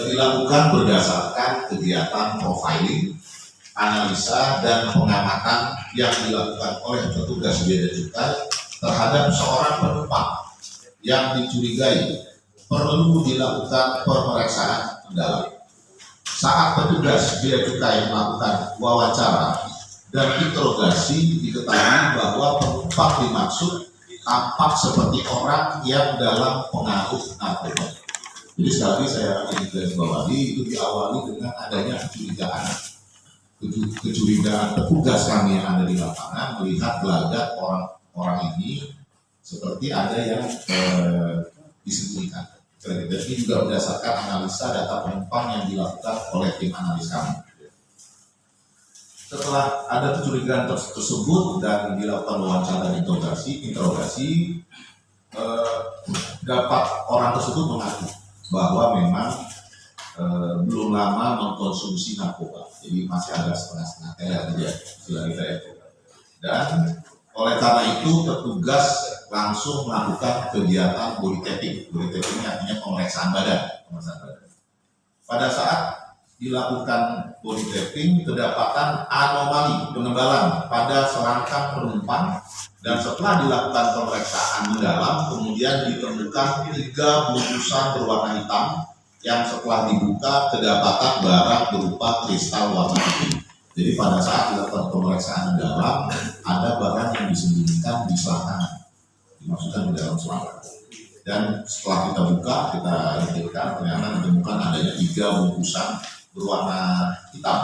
dilakukan berdasarkan kegiatan profiling, analisa dan pengamatan yang dilakukan oleh petugas bea dan cukai terhadap seorang penumpang yang dicurigai perlu dilakukan pemeriksaan mendalam. Saat petugas bea cukai melakukan wawancara dan interogasi, diketahui bahwa penumpang dimaksud tampak seperti orang yang dalam pengaruh narkoba. Jadi sekali lagi saya ingin garis bawahi, itu diawali dengan adanya kecurigaan petugas kami yang ada di lapangan melihat gelagat orang ini seperti ada yang disembunyikan. Dan ini juga berdasarkan analisa data penumpang yang dilakukan oleh tim analis kami. Setelah ada kecurigaan tersebut dan dilakukan wawancara dan interogasi, dapat orang tersebut mengaku bahwa memang belum lama mengkonsumsi narkoba, jadi masih agak setengah-setengah teler dia, istilah kita ya. Dan oleh karena itu petugas langsung melakukan kegiatan body tapping. Body tapping artinya pemeriksaan badan. Pada saat dilakukan body tapping, kedapatan anomali penebalan pada selangkah penumpang, dan setelah dilakukan pemeriksaan mendalam kemudian ditemukan 3 bungkusan berwarna hitam yang setelah dibuka kedapatan barang berupa kristal warna putih. Jadi pada saat dilakukan pemeriksaan mendalam ada barang yang disembunyikan di selangkangan, dimasukkan di dalam selangkang. Dan setelah kita buka, kita lihatkan ternyata ditemukan adanya 3 bungkusan berwarna hitam.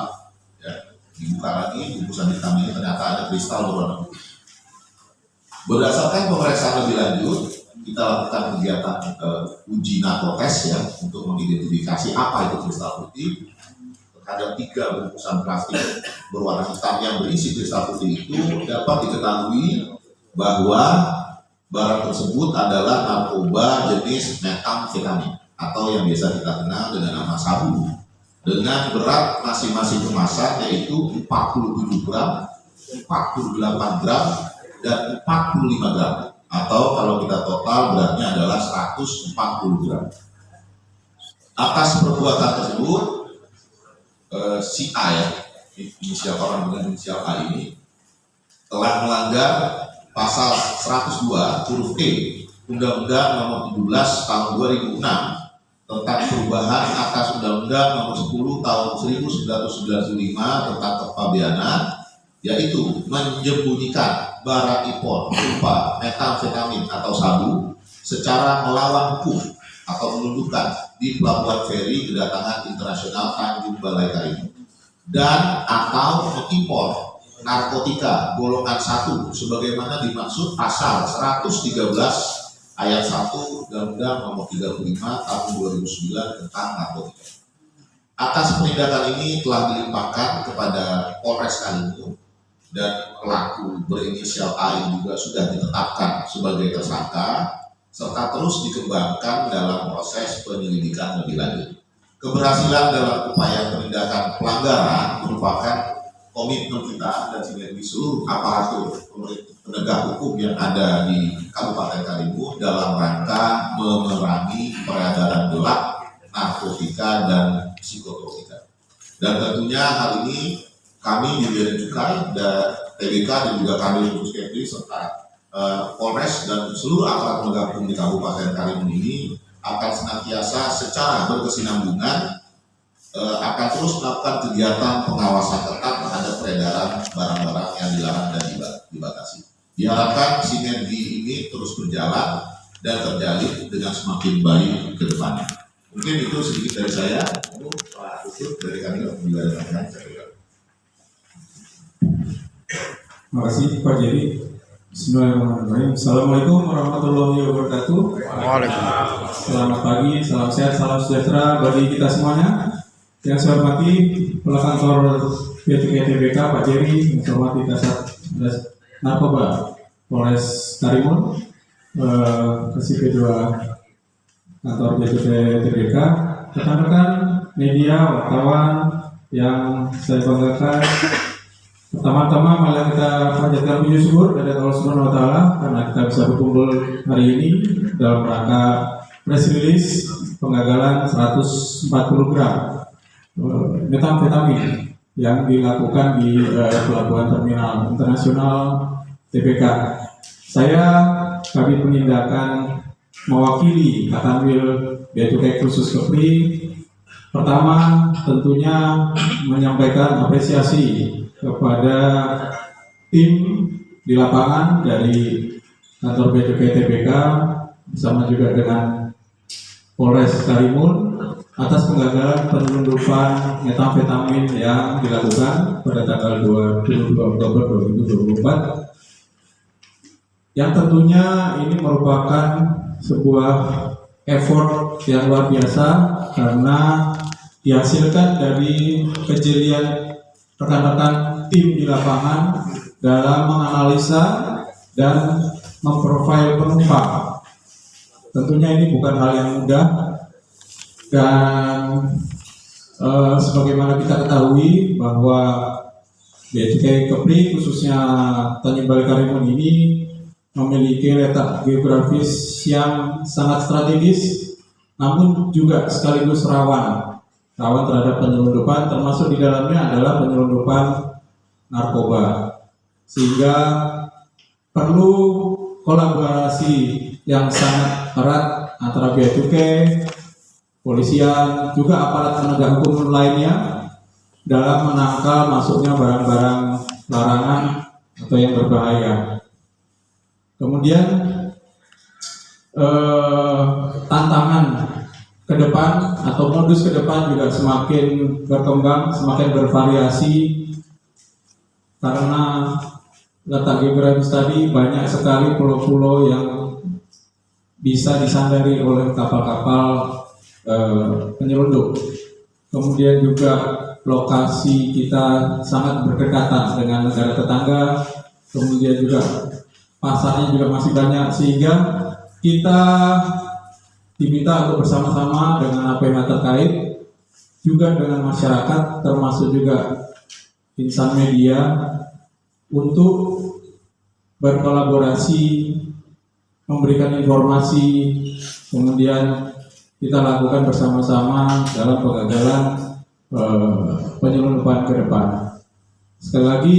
Ya, dibuka lagi bungkusan hitam ini ternyata ada kristal berwarna putih. Berdasarkan pemeriksaan lebih lanjut, kita lakukan kegiatan uji narkotes ya untuk mengidentifikasi apa itu kristal putih. Terhadap 3 bungkusan plastik berwarna hitam yang berisi kristal putih itu dapat diketahui bahwa barang tersebut adalah narkoba jenis metamfetamin atau yang biasa kita kenal dengan nama sabu, dengan berat masing-masing kemasan yaitu 47 gram, 48 gram, dan 45 gram, atau kalau kita total beratnya adalah 140 gram. Atas perbuatan tersebut, si A ya, inisial orang dengan inisial A ini telah melanggar pasal 102 huruf E Undang-Undang Nomor 17 Tahun 2006 tentang perubahan atas Undang-Undang Nomor 10 Tahun 1995 tentang kepabeanan, yaitu menyembunyikan barang impor berupa metamfetamin atau sabu secara melawan hukum atau menundukkan di pelabuhan feri kedatangan internasional Tanjung Balai Karimun, dan atau mengimpor narkotika golongan 1 sebagaimana dimaksud pasal 113 ayat 1 Undang-Undang Nomor 35 Tahun 2009 tentang narkotika. Atas penindakan ini telah dilimpahkan kepada Polres Karimun, dan pelaku berinisial A ini juga sudah ditetapkan sebagai tersangka serta terus dikembangkan dalam proses penyelidikan lebih lanjut. Keberhasilan dalam upaya penindakan pelanggaran merupakan komitmen kita dan sinergi seluruh aparatur penegak hukum yang ada di Kabupaten Karimun dalam rangka memerangi peredaran gelap narkotika dan psikotropika. Dan tentunya hal ini kami di Bea dan Cukai dan TBK dan juga kami khusus Kepri serta Polres dan seluruh aparat penegak hukum di Kabupaten Karimun ini akan senantiasa secara berkesinambungan akan terus melakukan kegiatan pengawasan ketat terhadap peredaran barang-barang yang dilarang dan dibatasi. Diharapkan sinergi ini terus berjalan dan terjalin dengan semakin baik ke depannya. Mungkin itu sedikit dari saya. Pak Tutut dari kami juga ada pertanyaan. Terima kasih Pak Jerry. Bismillahirrahmanirrahim. Assalamualaikum warahmatullahi wabarakatuh. Waalaikumsalam. Selamat pagi, salam sehat, salam sejahtera bagi kita semuanya. Yang saya hormati Kepala Kantor Bea Cukai TBK Pak Jerry, yang saya hormati Kasat Narkoba Polres Karimun, Kasih P2 Kantor Bea Cukai TBK, rekan-rekan media, wartawan yang saya banggakan. Pertama-tama malah kita panjatkan puji syukur kepada Allah Subhanahu wa taala karena kita bisa berkumpul hari ini dalam rangka press release penggagalan 140 gram metamfetamin yang dilakukan di Pelabuhan Terminal Internasional TBK. Saya Kabid Penindakan mewakili Katanwil Bea Cukai Khusus Kepri. Pertama, tentunya menyampaikan apresiasi kepada tim di lapangan dari kantor Bea Cukai TBK bersama juga dengan Polres Karimun atas penggagalan penyelundupan metamfetamin yang dilakukan pada tanggal 22 Oktober 2024, yang tentunya ini merupakan sebuah effort yang luar biasa karena dihasilkan dari kejelian rekan-rekan tim di lapangan dalam menganalisa dan memprofil penumpang. Tentunya ini bukan hal yang mudah, dan sebagaimana kita ketahui bahwa Bea Cukai Kepri khususnya Tanjung Balai Karimun ini memiliki letak geografis yang sangat strategis, namun juga sekaligus rawan terhadap penyelundupan, termasuk di dalamnya adalah penyelundupan narkoba, sehingga perlu kolaborasi yang sangat erat antara Bea Cukai, polisian, juga aparat penegak hukum lainnya dalam menangkal masuknya barang-barang larangan atau yang berbahaya. Kemudian tantangan ke depan atau modus ke depan juga semakin berkembang, semakin bervariasi karena letak geografis tadi banyak sekali pulau-pulau yang bisa disandari oleh kapal-kapal penyelundup. Kemudian juga lokasi kita sangat berdekatan dengan negara tetangga, kemudian juga pasarnya juga masih banyak, sehingga kita diminta untuk bersama-sama dengan APH terkait, juga dengan masyarakat, termasuk juga insan media, untuk berkolaborasi, memberikan informasi, kemudian kita lakukan bersama-sama dalam penggagalan penyelundupan ke depan. Sekali lagi,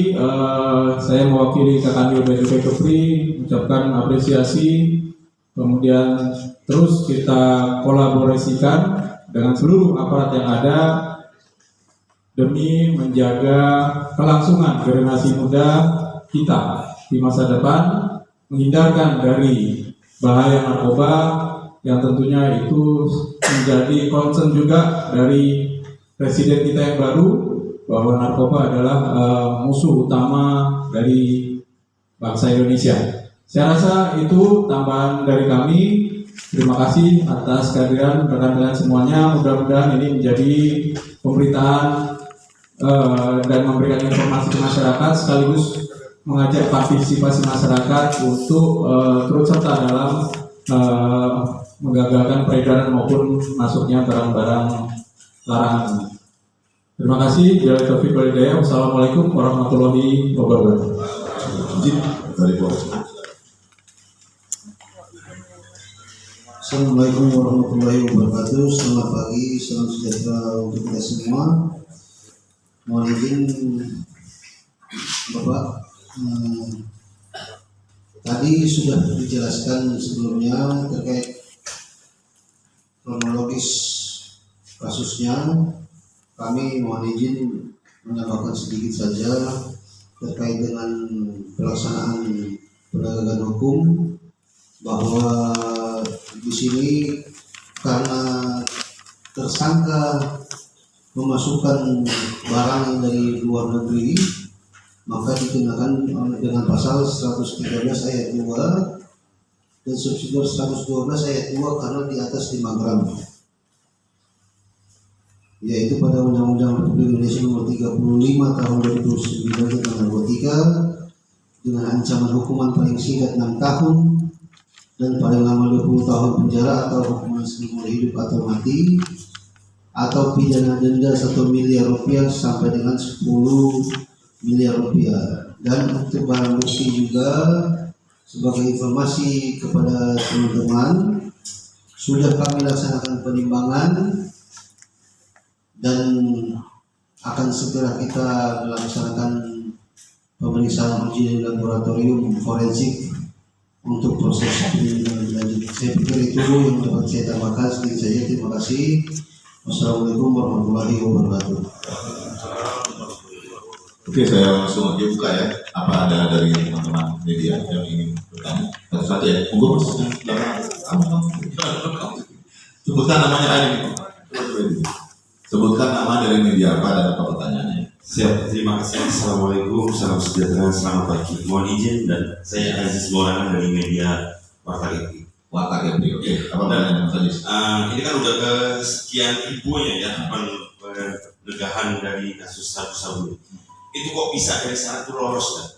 saya mewakili Katanwil Bea Cukai Kepri mengucapkan apresiasi, kemudian terus kita kolaborasikan dengan seluruh aparat yang ada demi menjaga kelangsungan generasi muda kita di masa depan, menghindarkan dari bahaya narkoba yang tentunya itu menjadi concern juga dari presiden kita yang baru, bahwa narkoba adalah musuh utama dari bangsa Indonesia. Saya rasa itu tambahan dari kami. Terima kasih atas kehadiran rekan-rekan semuanya. Mudah-mudahan ini menjadi pemberitaan dan memberikan informasi ke masyarakat, sekaligus mengajak partisipasi masyarakat untuk turut serta dalam menggagalkan peredaran maupun masuknya barang-barang larangan. Terima kasih. Wassalamualaikum warahmatullahi wabarakatuh. Assalamualaikum warahmatullahi wabarakatuh. Selamat pagi, salam sejahtera untuk kita semua. Mohon izin Bapak, tadi sudah dijelaskan sebelumnya terkait kronologis kasusnya. Kami mohon izin menambahkan sedikit saja terkait dengan pelaksanaan penegakan hukum, bahwa di sini karena tersangka memasukkan barang yang dari luar negeri, maka dikenakan dengan pasal 113 ayat 2 dan subsidiar 112 ayat 2 karena di atas 5 gram, yaitu pada Undang-Undang Republik Indonesia Nomor 35 Tahun 2009 tentang narkotika, dengan ancaman hukuman paling singkat 6 tahun dan paling lama 20 tahun penjara atau hukuman seumur hidup atau mati, atau pidana denda 1 miliar rupiah sampai dengan 10 miliar rupiah. Dan untuk barang bukti juga, sebagai informasi kepada teman-teman, sudah kami laksanakan penimbangan dan akan segera kita melaksanakan pemeriksaan uji laboratorium forensik untuk proses penyelidikan lebih lanjut. Saya pikir itu yang dapat saya tambahkan. Sedikit saja, terima kasih. Wassalamualaikum warahmatullahi wabarakatuh. Oke, saya langsung aja buka ya. Apa ada dari teman-teman media yang ingin bertanya? Satu-satu ya. Monggo Mas. Sebutkan namanya aja nih. Sebutkan nama dari media apa dan apa pertanyaannya. Siap, terima kasih. Assalamualaikum, salam sejahtera, selamat pagi. Mohon izin dan saya Aziz Maulana dari media Warta Gempy. Warta Gempy, oke. Apa pertanyaan Mas Aziz? Ini kan udah ke sekian ribunya ya pencegahan dari kasus sabu-sabu. Itu kok bisa dari sana tuh lolos kan?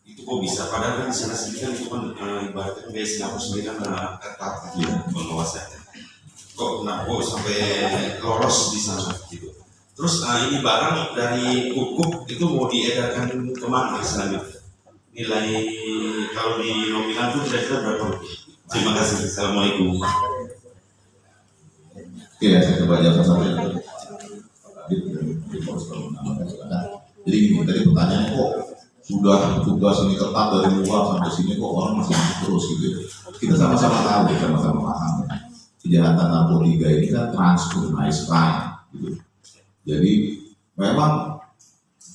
Itu kok bisa? Padahal kan di sana sendiri kan itu kan ibaratnya kayak Singapura sendiri kan ketat gitu ya pengawasannya. Kok kenapa sampai lolos di sana gitu? Terus ini barang dari Kukuk itu mau diedarkan kemana selanjutnya? Nilai kalau di nominal itu kira-kira berapa? Terima kasih. Assalamualaikum. Oke, saya coba jawab satu-satu. Jadi ini tadi pertanyaannya kok sudah tugas ini ketat dari luar sampai sini kok orang masih terus gitu. Kita sama-sama tahu, sama-sama paham. Kejahatan narkotika ini kan transnational crime gitu. Jadi memang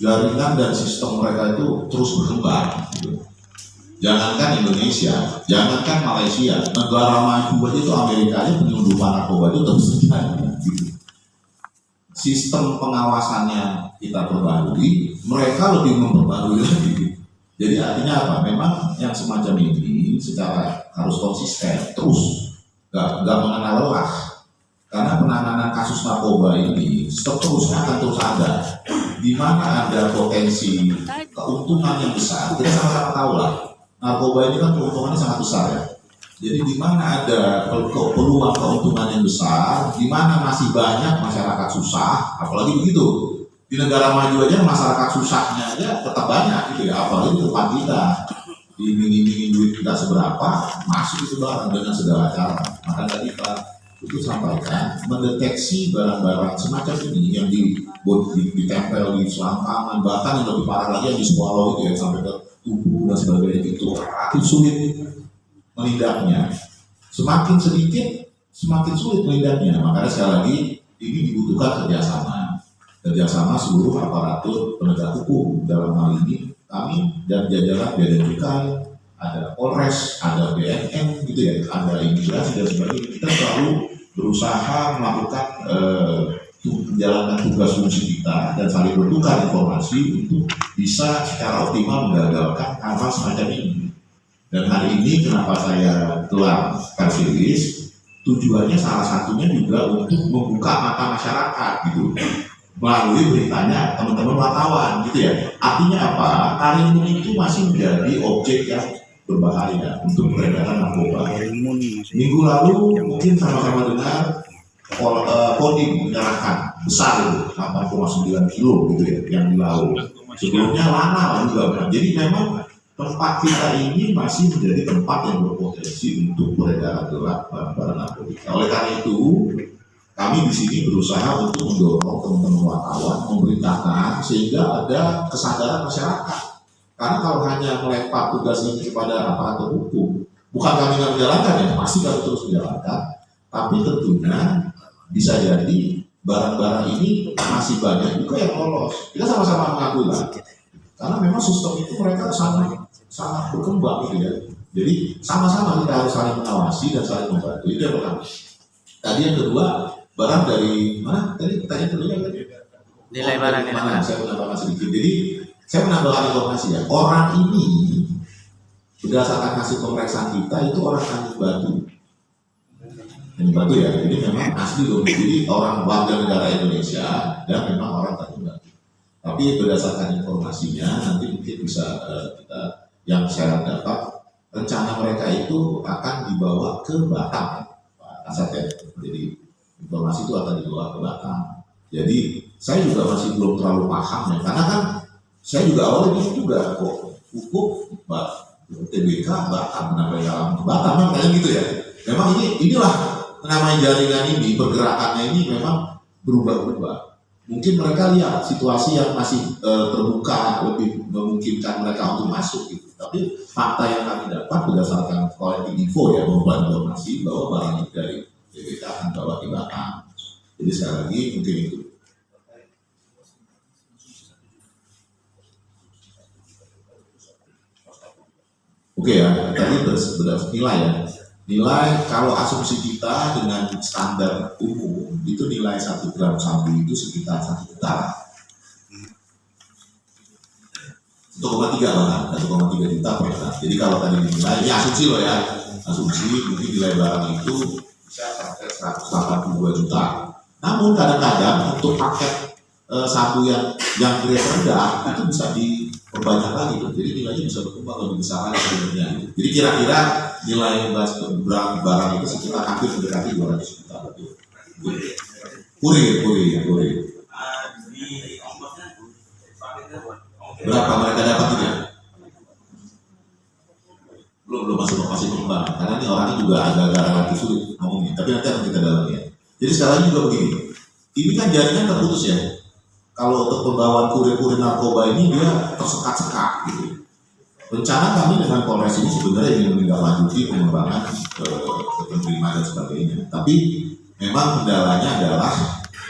jaringan dan sistem mereka itu terus berkembang gitu. Jangankan Indonesia, jangankan Malaysia, negara maju aja itu Amerika aja penyelundupan narkoba itu terus terjadi gitu. Sistem pengawasannya kita perbarui, mereka lebih memperbarui lagi. Jadi artinya apa? Memang yang semacam ini secara harus konsisten terus, nggak mengenal lelah. Karena penanganan kasus narkoba ini terus akan terus ada. Di mana ada potensi keuntungan yang besar, kita sama-sama tahu lah. Narkoba ini kan keuntungannya sangat besar ya. Jadi di mana ada peluang keuntungan yang besar, di mana masih banyak masyarakat susah, apalagi begitu. Di negara maju aja masyarakat susahnya aja tetap banyak gitu ya, apalagi di tempat kita. Diiming-imingin duit kita seberapa, masuk itu barang dengan segala cara. Maka tadi Pak itu sampaikan, mendeteksi barang-barang semacam ini yang ditempel di selangkangan, bahkan yang lebih parah lagi yang di swallow itu ya, sampai ke tubuh dan sebagainya itu sulit melindaknya. Semakin sedikit, semakin sulit melindaknya. Makanya sekali lagi ini dibutuhkan kerjasama seluruh aparatur penegak hukum. Dalam hal ini kami dan jajaran Bea dan Cukai, ada Polres, ada BNN gitu ya, ada imigrasi dan sebagainya. Kita selalu berusaha melakukan menjalankan tugas fungsi kita dan saling bertukar informasi untuk bisa secara optimal menggagalkan hal semacam ini. Dan hari ini kenapa saya telah press release, tujuannya salah satunya juga untuk membuka mata masyarakat gitu, melalui beritanya teman-teman wartawan gitu ya. Artinya apa? Karimun itu masih menjadi objek yang berbahaya untuk peredaran narkoba. Minggu lalu mungkin sama-sama dengar Kodim menyerahkan besar itu 8,9 kilo gitu ya yang di laut. Sebelumnya Lana juga. Jadi memang tempat kita ini masih menjadi tempat yang berpotensi untuk peredaran gelap barang-barang narkotika. Oleh karena itu, kami di sini berusaha untuk mendorong teman-teman wartawan, memberitakan sehingga ada kesadaran masyarakat. Karena kalau hanya melempar tugas ini kepada aparatur hukum, bukan kami nggak menjalankan ya, pasti kami terus menjalankan. Tapi tentunya bisa jadi barang-barang ini masih banyak juga yang lolos. Kita sama-sama mengakui lah. Karena memang sistem itu mereka sangat berkembang gitu ya. Jadi sama-sama kita harus saling mengawasi dan saling membantu. Itu yang pertama. Tadi yang kedua, barang dari mana? Tadi pertanyaan kedua tadi. Nilai barang dari mana? Saya menambahkan sedikit. Jadi saya menambahkan informasi ya. Orang ini berdasarkan hasil pemeriksaan kita itu orang Tanjung Batu. Tanjung Batu ya. Jadi memang asli loh. Jadi orang warga negara Indonesia dan memang orang Tanjung Batu. Tapi berdasarkan informasinya nanti mungkin bisa kita yang saya dapat rencana mereka itu akan dibawa ke Batam, Pak Kasat ya. Jadi informasi itu akan dibawa ke Batam. Jadi saya juga masih belum terlalu paham ya, karena kan saya juga awalnya bingung juga kok hukum TBK Batam kenapa yang ke Batam kan kayak gitu ya. Memang inilah namanya jaringan ini, pergerakannya ini memang berubah-ubah. Mungkin mereka lihat situasi yang masih terbuka, lebih memungkinkan mereka untuk masuk gitu. Tapi fakta yang kami dapat berdasarkan collecting info ya, membantu informasi bahwa barang itu dari TBK akan bawa ke Batam. Jadi sekali lagi mungkin itu. Oke ya, tadi berdasarkan nilai ya. Nilai kalau asumsi kita dengan standar umum itu nilai 1 gram sabu itu sekitar 1 juta. 1,3 bahkan, 1,3 juta per gram. Jadi kalau tadi dinilai, ini asumsi loh ya, asumsi mungkin nilai barang itu bisa sampai 182 juta. Namun kadang-kadang untuk paket sabu yang grade rendah itu bisa diperbanyak lagi, jadi nilainya bisa berkembang lebih besar lagi sebenarnya. Jadi kira-kira nilai barang itu sekitar hampir mendekati 200 juta lebih. Kurir. Berapa mereka dapatnya? Belum masih berkembang. Karena ini orangnya juga agak-agak relatif sulit ngomongnya. Tapi nanti akan kita dalami ya. Jadi sekarang juga begini. Ini kan jaringan terputus ya. Kalau untuk pembawaan kurir-kurir narkoba ini dia tersekat-sekat gitu. Rencana kami dengan Polres ini sebenarnya ingin menindaklanjuti pengembangan ke penerima dan sebagainya. Tapi memang kendalanya adalah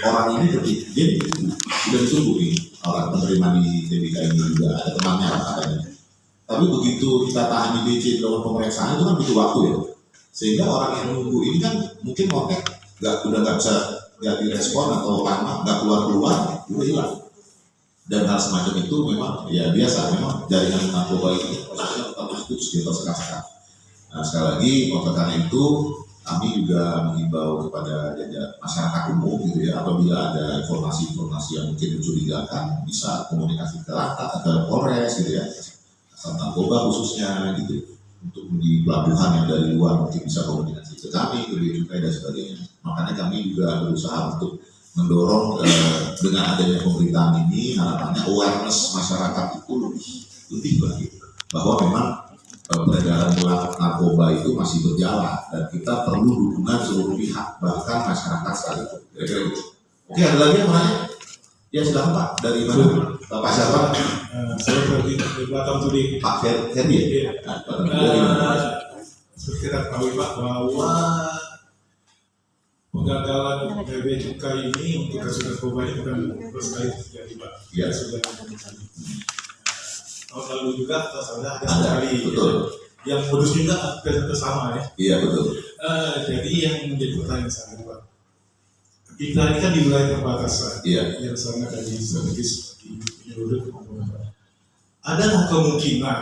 orang ini ketika sudah ditunggu nih orang penerima di TBK ini juga ada temannya katanya. Tapi begitu kita tahan di DC dalam pemeriksaan itu kan butuh waktu ya. Sehingga orang yang menunggu ini kan mungkin motek udah nggak bisa direspon atau lama nggak keluar udah hilang. Dan hal semacam itu memang ya biasa, memang jaringan narkoba ini prosesnya tetap terus dia tersekat-sekat. Nah sekali lagi karena itu kami juga mengimbau kepada masyarakat umum gitu ya, apabila ada informasi-informasi yang mungkin mencurigakan bisa komunikasi ke Lantas atau Polres gitu ya, asal narkoba khususnya gitu, untuk di pelabuhan yang dari luar mungkin bisa komunikasi ke kami, ke Bea Cukai dan sebagainya. Makanya kami juga berusaha untuk mendorong dengan adanya pemberitaan ini, harapannya awareness masyarakat itu lebih lagi bahwa memang peredaran narkoba itu masih berjalan dan kita perlu dukungan seluruh pihak, bahkan masyarakat sekalipun. Oke, ada lagi yang mau nanya? Ya silakan Pak, dari mana? Bapak siapa? Saya Ferdi dari Batam Tuli. Pak Ferdi ya? Seperti kita ketahui Pak bahwa penggagalan Bea Cukai ini untuk kasus narkoba ini bukan sekali terjadi Pak. Iya. Sudah tahun lalu juga ada Ada, sekali. betul. Yang modus juga hampir sama ya. Iya betul. Jadi yang menjadi pertanyaan saya Pak, kita ini kan di wilayah perbatasan. Iya. Yang sangat dari strategis di penyeludup. Adakah kemungkinan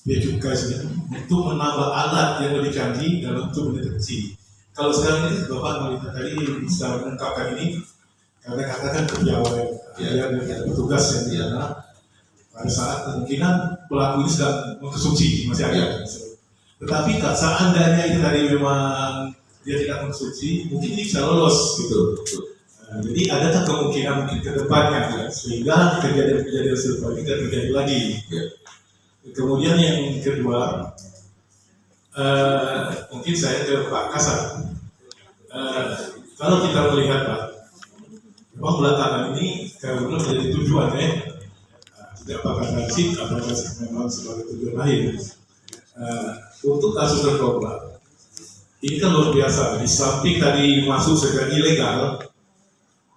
Bea Cukai sendiri untuk menambah alat yang lebih canggih dalam untuk mendeteksi? Kalau sekarang ini Bapak melihat tadi secara mengungkapkan ini, karena katakan kepiawaian dan petugas yang di sana pada saat kemungkinan pelaku ini sedang mengkonsumsi masih ada. Tetapi seandainya itu tadi memang dia tidak mengkonsumsi, mungkin ini bisa lolos gitu. Jadi adakah kemungkinan mungkin ke depannya sehingga kejadian-kejadian serupa ini tidak terjadi lagi. Kemudian yang kedua, mungkin saya ke Pak Kasat. Kalau kita melihat Pak, memang belakangan ini kalau menjadi tujuan ya, tidak apakah nasib, apakah memang sebagai tujuan lain. Untuk kasus narkoba, ini kan luar biasa. Di samping tadi masuk secara ilegal,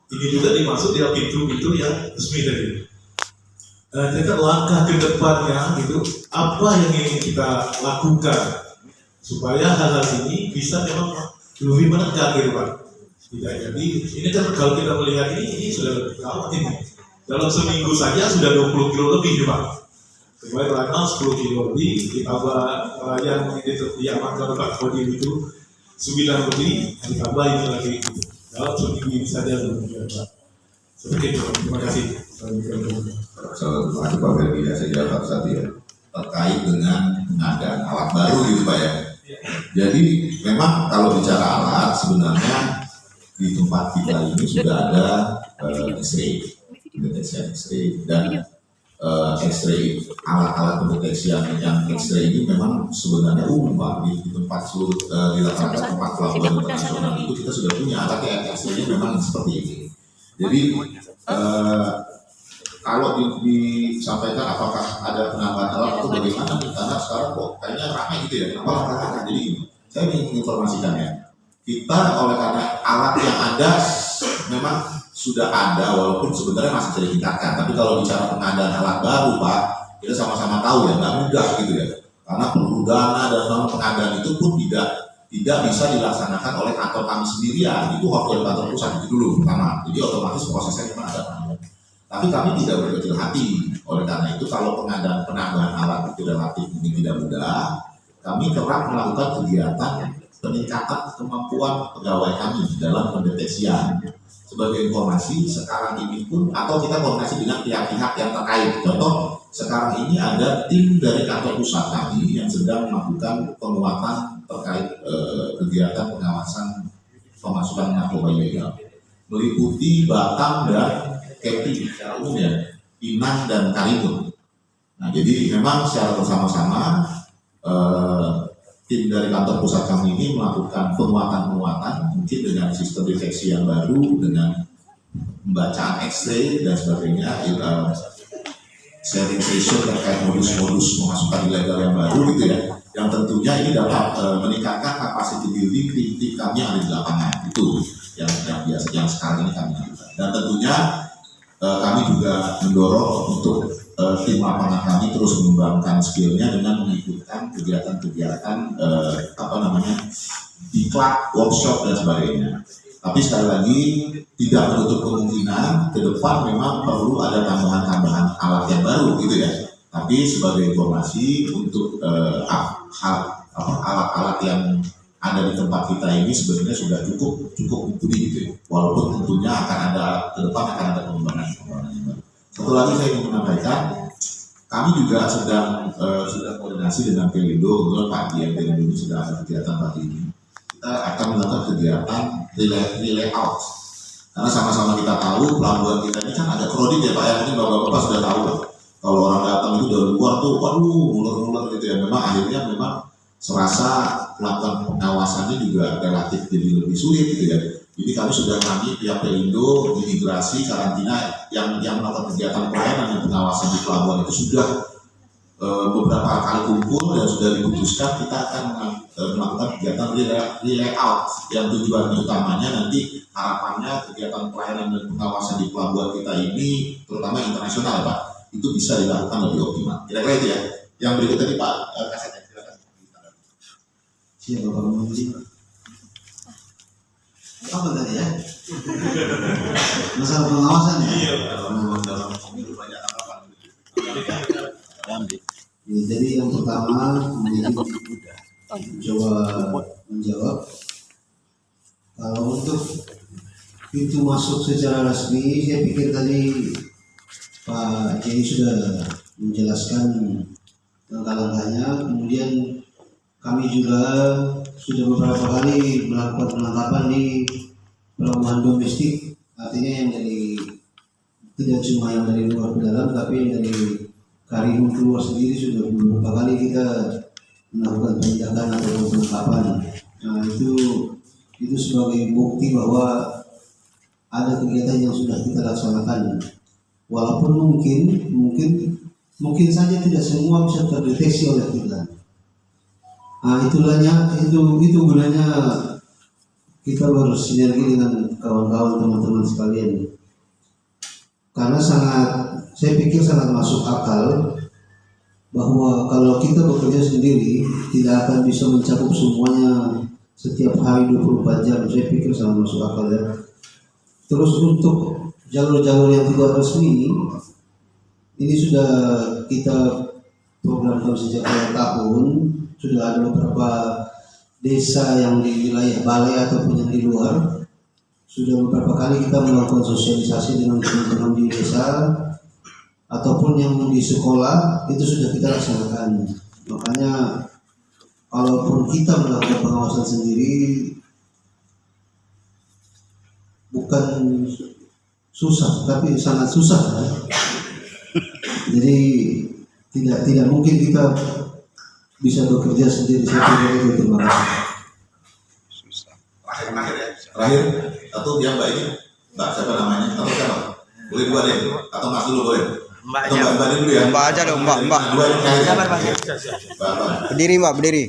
ini juga dimasuk di pintu-pintu yang resmi tadi. Jadi langkah ke depannya gitu, apa yang ingin kita lakukan supaya hal-hal ini bisa memang lebih menekan gitu Pak. Tidak jadi, ini kan kalau kita melihat ini sudah gawat ini. Dalam seminggu saja sudah 20 kilo lebih Pak. Kemarin Ranal 10 kilo lebih, ditambah yang diamankan Pak Kodim itu 9 lebih, ditambah ini lagi gitu. Dalam seminggu ini saja demikian Pak. Seperti itu, terima kasih. Terima kasih Pak Ferdi, saya jawab satu ya, terkait dengan pengadaan alat baru gitu Pak ya. Jadi memang kalau bicara alat sebenarnya di tempat kita ini sudah ada X-ray, deteksi X-ray, dan X-ray, alat-alat pendeteksian yang X-ray ini memang sebenarnya umum Pak di tempat seluruh di rata-rata tempat pelabuhan internasional itu kita sudah punya alat X-ray memang seperti ini. Jadi kalau disampaikan apakah ada penambahan alat atau bagaimana nih, karena sekarang kok kayaknya ramai gitu ya, kenapa rata-rata. Jadi ini saya ingin informasikan ya, kita oleh karena alat yang ada memang sudah ada walaupun sebenarnya masih bisa ditingkatkan, tapi kalau bicara pengadaan alat baru Pak, kita sama-sama tahu ya nggak mudah gitu ya, karena perlu dana dan pengadaan itu pun tidak bisa dilaksanakan oleh kantor kami sendirian, itu waktu dari kantor pusat itu dulu pertama, jadi otomatis prosesnya memang ada panjang. Tapi kami tidak berkecil hati, oleh karena itu kalau penambahan alat itu relatif mungkin tidak mudah, kami kerap melakukan kegiatan peningkatan kemampuan pegawai kami dalam pendeteksian. Sebagai informasi, sekarang ini pun atau kita koordinasi dengan pihak-pihak yang terkait. Contoh, sekarang ini ada tim dari kantor pusat kami yang sedang melakukan penguatan terkait kegiatan pengawasan pemasukan narkoba ilegal, meliputi Batam dan Kepri secara umum ya, Pinang dan Karimun. Nah, jadi memang secara bersama-sama tim dari kantor pusat kami ini melakukan penguatan mungkin dengan sistem deteksi yang baru, dengan pembacaan X-ray dan sebagainya, sharing session terkait modus-modus memasukkan ilegal yang baru gitu ya, yang tentunya ini dapat meningkatkan kapasiti building tim kami yang ada di lapangan. Itu yang biasa yang sekarang ini kami lakukan, dan tentunya kami juga mendorong untuk tim lapangan kami terus mengembangkan skillnya dengan mengikutkan kegiatan-kegiatan diklat, workshop dan sebagainya. Tapi sekali lagi tidak menutup kemungkinan ke depan memang perlu ada tambahan-tambahan alat yang baru gitu ya. Tapi sebagai informasi untuk alat-alat yang ada di tempat kita ini sebenarnya sudah cukup mumpuni gitu ya. Walaupun tentunya akan ada ke depan akan ada pengembangan yang baru. Satu lagi saya ingin menyampaikan, kami juga sedang koordinasi dengan Pelindo, kebetulan pagi yang Pelindo ini sudah ada kegiatan pagi ini. Kita akan melakukan kegiatan relay out, karena sama-sama kita tahu pelabuhan kita ini kan ada kredit ya Pak, yang mungkin bapak-bapak sudah tahu Pak. Kalau orang datang itu dari luar tuh, waduh, ular-ular gitu ya. Memang akhirnya serasa melakukan pengawasannya juga relatif jadi lebih sulit gitu ya. Jadi kami pihak Pelindo, imigrasi, karantina yang melakukan kegiatan pelayanan dan pengawasan di pelabuhan itu sudah beberapa kali kumpul dan sudah diputuskan kita akan melakukan kegiatan relay out yang tujuan utamanya nanti harapannya kegiatan pelayanan dan pengawasan di pelabuhan kita ini terutama internasional Pak itu bisa dilakukan lebih optimal. Kira-kira itu ya. Yang berikut tadi Pak Kasat. Siapa Pak Menteri? Apa tadi ya? Masalah pengawasan ya? Iya, dalam banyak apa? Ya, jadi yang pertama coba menjawab. Kalau untuk pintu masuk secara resmi, saya pikir tadi Pak Jai sudah menjelaskan langkah-langkahnya. Kemudian kami juga sudah beberapa kali melakukan penangkapan di pelabuhan domestik, artinya yang dari tidak cuma yang dari luar ke dalam, tapi yang dari Karimun keluar sendiri sudah beberapa kali kita melakukan penindakan atau penangkapan. Nah itu sebagai bukti bahwa ada kegiatan yang sudah kita laksanakan. Walaupun mungkin saja tidak semua bisa terdeteksi oleh kita. Nah itu gunanya kita bersinergi dengan kawan-kawan teman-teman sekalian. Karena saya pikir sangat masuk akal bahwa kalau kita bekerja sendiri tidak akan bisa mencakup semuanya setiap hari 24 jam. Saya pikir sangat masuk akal ya. Terus untuk jalur-jalur yang tidak resmi ini sudah kita programkan sejak awal tahun. Sudah ada beberapa desa yang di wilayah balai ataupun yang di luar. Sudah beberapa kali kita melakukan sosialisasi dengan teman-teman di desa ataupun yang di sekolah, itu sudah kita laksanakan. Makanya kalaupun kita melakukan pengawasan sendiri bukan susah, tapi sangat susah ya. Jadi tidak mungkin kita bisa bekerja sendiri. Saya pikir itu. Terima kasih. Terakhir ya. Terakhir atau dia Mbak ini, Mbak siapa namanya? Atau siapa? Boleh dua deh, atau Mas dulu boleh. Mbak Atau aja. Mbak dulu ya. Mbak aja dong, Mbak. Dua yang terakhir. Sabar, Pak. Mbak. Berdiri, Mbak, berdiri.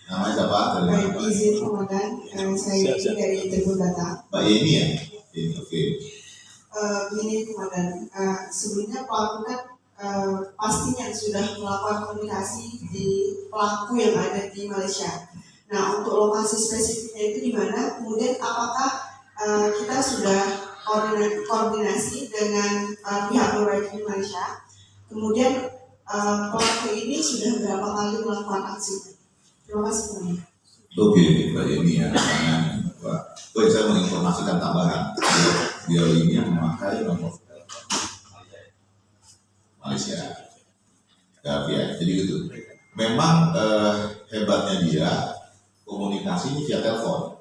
Namanya siapa? Dari mana? Baik, izin komandan, saya ini dari Tribun Data. Mbak Yeni ya. Yeni, oke. Begini komandan, sebelumnya pelaku kan pastinya sudah melakukan komunikasi di pelaku yang ada di Malaysia. Nah, untuk lokasi spesifiknya itu di mana? Kemudian apakah kita sudah koordinasi dengan pihak berwajib di Malaysia? Kemudian pelaku ini sudah berapa kali melakukan aksi? Terima kasih komandan. Oke, Mbak Yeni ya. Pak, saya menginformasikan tambahan. Dia ini yang memakai nomor Malaysia. Ya, jadi gitu. Memang hebatnya dia komunikasi ini via telepon.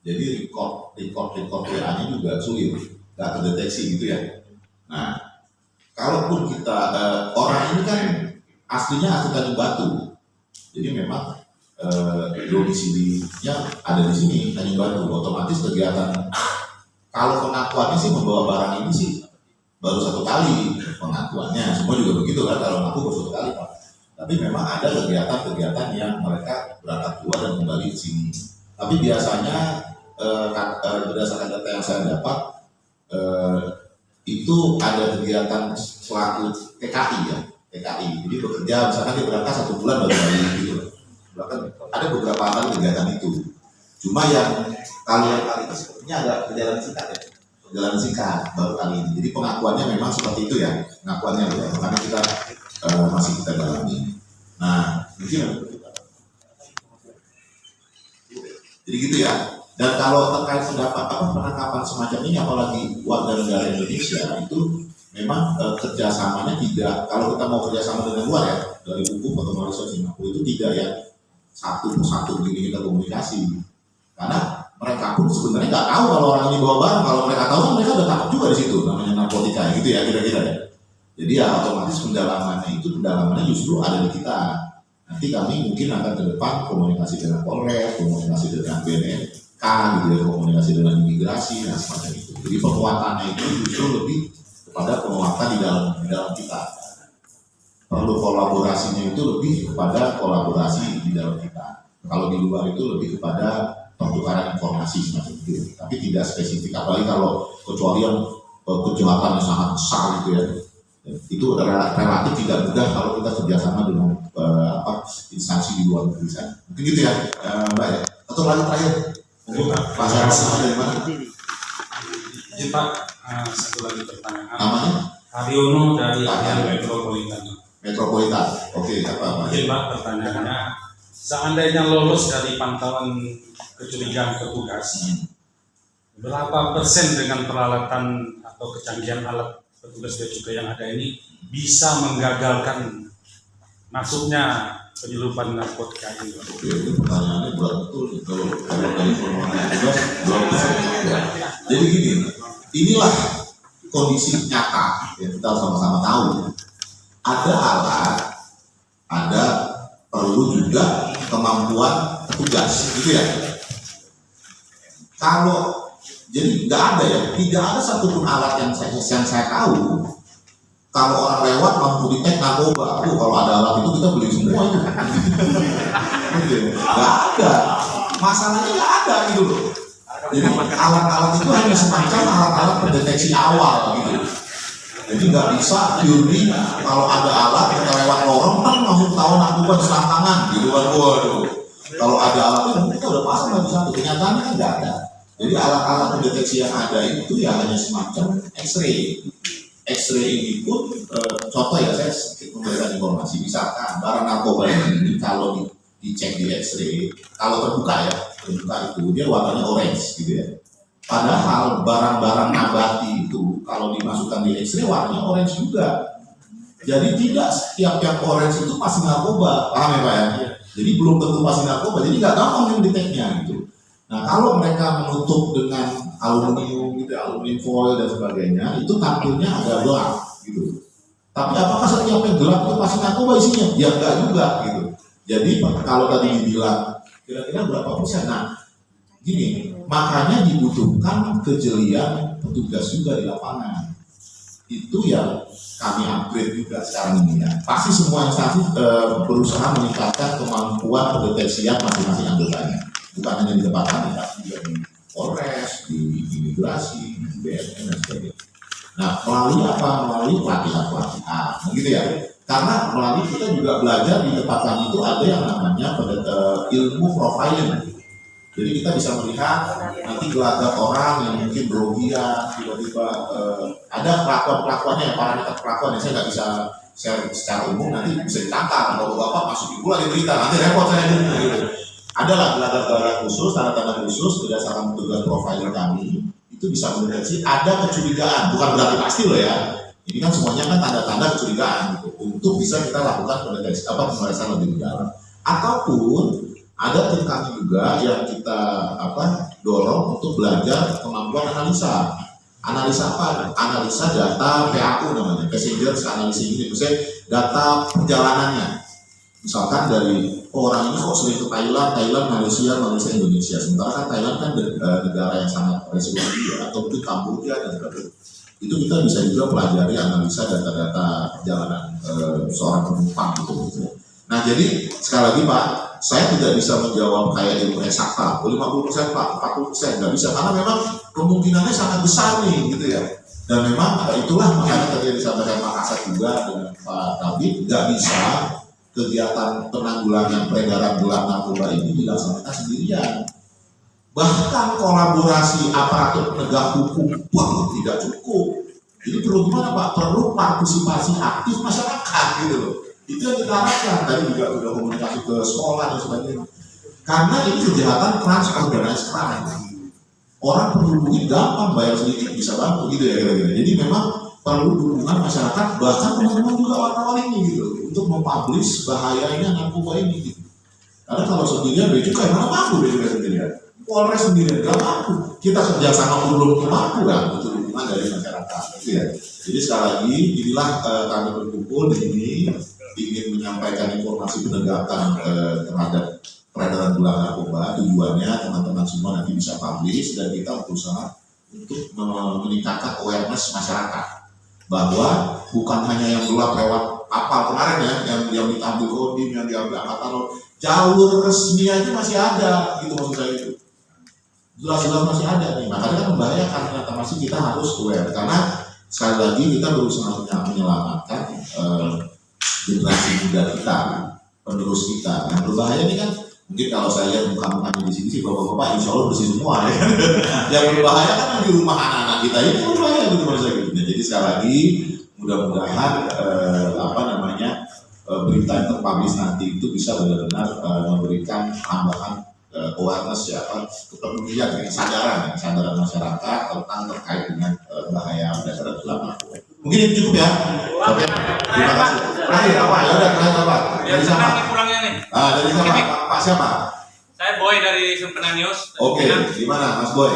Jadi record WA-nya juga sulit, nggak terdeteksi gitu ya. Nah, kalaupun kita orang ini kan aslinya asli Tanjung Batu, jadi memang domisilinya ada di sini Tanjung Batu. Otomatis kegiatan kalau pengakuannya sih membawa barang ini sih baru 1 kali pengakuannya. Semua juga begitu kan, kalau ngaku baru 1 kali Pak. Tapi memang ada kegiatan-kegiatan yang mereka berangkat keluar dan kembali ke sini. Tapi biasanya berdasarkan data yang saya dapat itu ada kegiatan selaku TKI ya, TKI. Jadi bekerja misalkan dia berangkat 1 bulan baru balik gitu. Bahkan ada beberapa kali kegiatan itu. Cuma yang kali itu sepertinya ada perjalanan singkat ya. Perjalanan singkat baru kali ini. Jadi pengakuannya memang seperti itu ya. Pengakuannya ya. Makanya kita masih kita dalami. Nah, mungkin jadi gitu ya. Dan kalau terkait pendapat penangkapan semacam ini, apalagi warga negara Indonesia itu memang kerjasamanya tidak. Kalau kita mau kerjasama dengan luar ya, dari hukum atau Malaysia Singapura itu tidak ya satu persatu begini kita komunikasi. Karena mereka pun sebenarnya nggak tahu kalau orang ini bawa barang. Kalau mereka tahu kan mereka udah tangkap juga di situ, namanya narkotika gitu ya kira-kira ya. Jadi ya otomatis pendalamannya justru ada di kita. Nanti kami mungkin akan ke depan komunikasi dengan Polres, komunikasi dengan BNN, gitu ya, komunikasi dengan imigrasi dan semacam itu. Jadi penguatannya itu justru lebih kepada penguatan di dalam kita. Perlu kolaborasinya itu lebih kepada kolaborasi di dalam kita. Kalau di luar itu lebih kepada pertukaran informasi semacam itu. Tapi tidak spesifik. Apalagi kalau kecuali yang kejahatan yang sangat besar gitu ya. Itu relatif tidak mudah kalau kita kerjasama dengan instansi di luar negeri sana. Mungkin gitu ya, Mbak ya. Atau lagi terakhir, mungkin Pak Sarasama dari mana? Izin Pak, satu lagi pertanyaan. Namanya? Haryono dari Metropolitan. Metropolitan. Oke, apa? Izin Pak, pertanyaannya, seandainya lolos dari pantauan kecurigaan petugas, berapa persen dengan peralatan atau kecanggihan alat petugas bea cukai yang ada ini bisa menggagalkan masuknya penyelundupan narkotika ini? Oke, itu pertanyaannya berat betul. Kalau dari informasi juga, jadi gini, inilah kondisi nyata yang kita sama-sama tahu. Ada alat, ada perlu juga kemampuan petugas, gitu ya. Kalau jadi nggak ada ya, tidak ada satupun alat yang saya tahu. Kalau orang lewat mampu ditek narkoba, kalau ada alat itu kita beli semua itu. Nggak ada, masalahnya nggak ada gitu loh. Jadi alat-alat itu hanya semacam alat-alat pendeteksi awal gitu. Jadi nggak bisa teori kalau ada alat kita lewat lorong kan langsung tahu narkoba di selangkangan gitu kan. Waduh, kalau ada alat itu kita udah pasang lagi satu. Kenyataannya kan nggak ada. Jadi alat-alat pendeteksi yang ada itu ya hanya semacam X-ray. X-ray ini pun contoh ya, saya sedikit memberikan informasi. Misalkan barang narkoba ini kalau dicek di X-ray, kalau terbuka itu dia warnanya orange gitu ya. Padahal barang-barang nabati itu kalau dimasukkan di X-ray warnanya orange juga. Jadi tidak setiap yang orange itu pasti narkoba, paham ya Pak ya? Jadi belum tentu pasti narkoba, jadi nggak gampang yang deteknya gitu. Nah kalau mereka menutup dengan aluminium gitu, aluminium foil dan sebagainya, itu tampilnya agak gelap gitu. Tapi apakah setiap yang gelap itu pasti narkoba isinya? Ya enggak juga gitu. Jadi kalau tadi dibilang kira-kira berapa persen? Nah, gini, makanya dibutuhkan kejelian petugas juga di lapangan. Itu yang kami upgrade juga sekarang ini ya. Pasti semua instansi berusaha meningkatkan kemampuan pendeteksian masing-masing anggotanya. Bukan hanya di tempat kami, tapi juga di Polres, di imigrasi, di BNN dan sebagainya. Nah, melalui apa? Melalui pelatihan-pelatihan, begitu ya. Karena melalui kita juga belajar di tempat kami itu ada yang namanya ilmu profiling. Jadi kita bisa melihat nanti gelagat orang yang mungkin berogian, tiba-tiba ada kelakuan-kelakuannya, parameter kelakuan yang saya nggak bisa share secara umum, nanti bisa ditangkap kalau bapak masukin pula di berita, nanti repot saya gitu. Adalah gelagat-gelagat khusus, tanda-tanda khusus berdasarkan petugas profiling kami itu bisa mendeteksi ada kecurigaan, bukan berarti pasti loh ya. Ini kan semuanya kan tanda-tanda kecurigaan gitu, untuk bisa kita lakukan pendeteksi pemeriksaan lebih dalam. Ataupun ada tim kami juga yang kita dorong untuk belajar kemampuan analisa. Analisa apa? Analisa data PAU namanya, passenger analysis ini, maksudnya data perjalanannya. Misalkan dari orang ini kok sering ke Thailand, Malaysia, Indonesia. Sementara kan Thailand kan negara yang sangat resiko tinggi, atau mungkin Kamboja dan sebagainya. Itu kita bisa juga pelajari analisa data-data perjalanan seorang penumpang gitu. Nah jadi sekali lagi Pak, saya tidak bisa menjawab kayak ilmu eksakta, 50% Pak, 40% nggak bisa, karena memang kemungkinannya sangat besar nih gitu ya. Dan memang itulah makanya tadi disampaikan Pak Kasat juga dengan Pak Kabit, nggak bisa kegiatan penanggulangan peredaran gelap narkoba ini dilaksanakan sendirian. Bahkan kolaborasi aparatur penegak hukum pun tidak cukup. Jadi perlu gimana Pak? Perlu partisipasi aktif masyarakat gitu loh. Itu yang kita harapkan. Tadi juga sudah komunikasi ke sekolah dan sebagainya. Karena ini kejahatan transorganized crime. Orang perlu duit gampang, bayar sedikit bisa bantu gitu ya kira-kira. Jadi memang perlu dukungan masyarakat, bahkan teman-teman juga wartawan ini gitu, untuk mempublish bahayanya narkoba ini gitu. Karena kalau sendirian bea cukai mana mampu bea cukai sendirian, Polres sendirian nggak mampu. Kita kerjasama belum mampu kan, butuh dukungan dari masyarakat gitu ya. Jadi sekali lagi inilah kami berkumpul di sini ingin menyampaikan informasi penegakan terhadap peredaran gelap narkoba. Tujuannya teman-teman semua nanti bisa publish dan kita berusaha untuk meningkatkan awareness masyarakat bahwa bukan hanya yang gelap lewat apa kemarin ya, yang diambil kodim, yang diambil angkatan laut, jalur resmi aja masih ada gitu maksud saya itu. Jelas-jelas masih ada nih, makanya kan membahayakan. Ternyata masih kita harus aware, karena sekali lagi kita berusaha menyelamatkan generasi muda kita, penerus kita. Yang berbahaya ini kan mungkin kalau saya lihat muka-mukanya di sini sih bapak-bapak insya Allah bersih semua ya. Yang berbahaya kan di rumah anak-anak kita ini berbahaya gitu maksud saya gitu. Nah, jadi sekali lagi mudah-mudahan berita yang terpublish nanti itu bisa benar-benar memberikan tambahan awareness ya, kepedulian, kesadaran masyarakat tentang terkait dengan bahaya peredaran gelap narkoba. Mungkin itu cukup ya. Oke, terima kasih. Terakhir apa? Ya udah terakhir apa? Dari siapa? Pulangnya nih. Dari siapa? Pak siapa? Saya Boy dari Sempena News. Oke, gimana Mas Boy?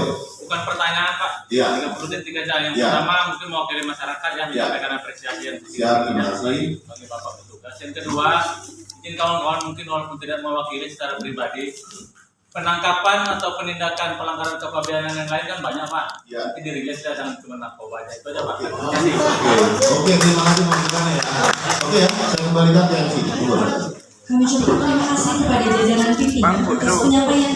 Bukan pertanyaan Pak. Iya. 30 detik aja. Yang Ya. pertama mungkin mau kirim masyarakat yang menyampaikan apresiasi yang Siap, terima kasih. bagi Bapak petugas. Yang kedua, mungkin kawan-kawan mungkin walaupun tidak mewakili secara pribadi, penangkapan atau penindakan pelanggaran kepabeanan yang lain kan banyak Pak. Ya. Mungkin dirilis ya, jangan cuma narkoba aja. Itu aja Pak. Oke, terima kasih masukan ya. Oke ya, saya kembalikan ke MC. Kami ucapkan terima kasih kepada jajaran pimpinan atas penyampaian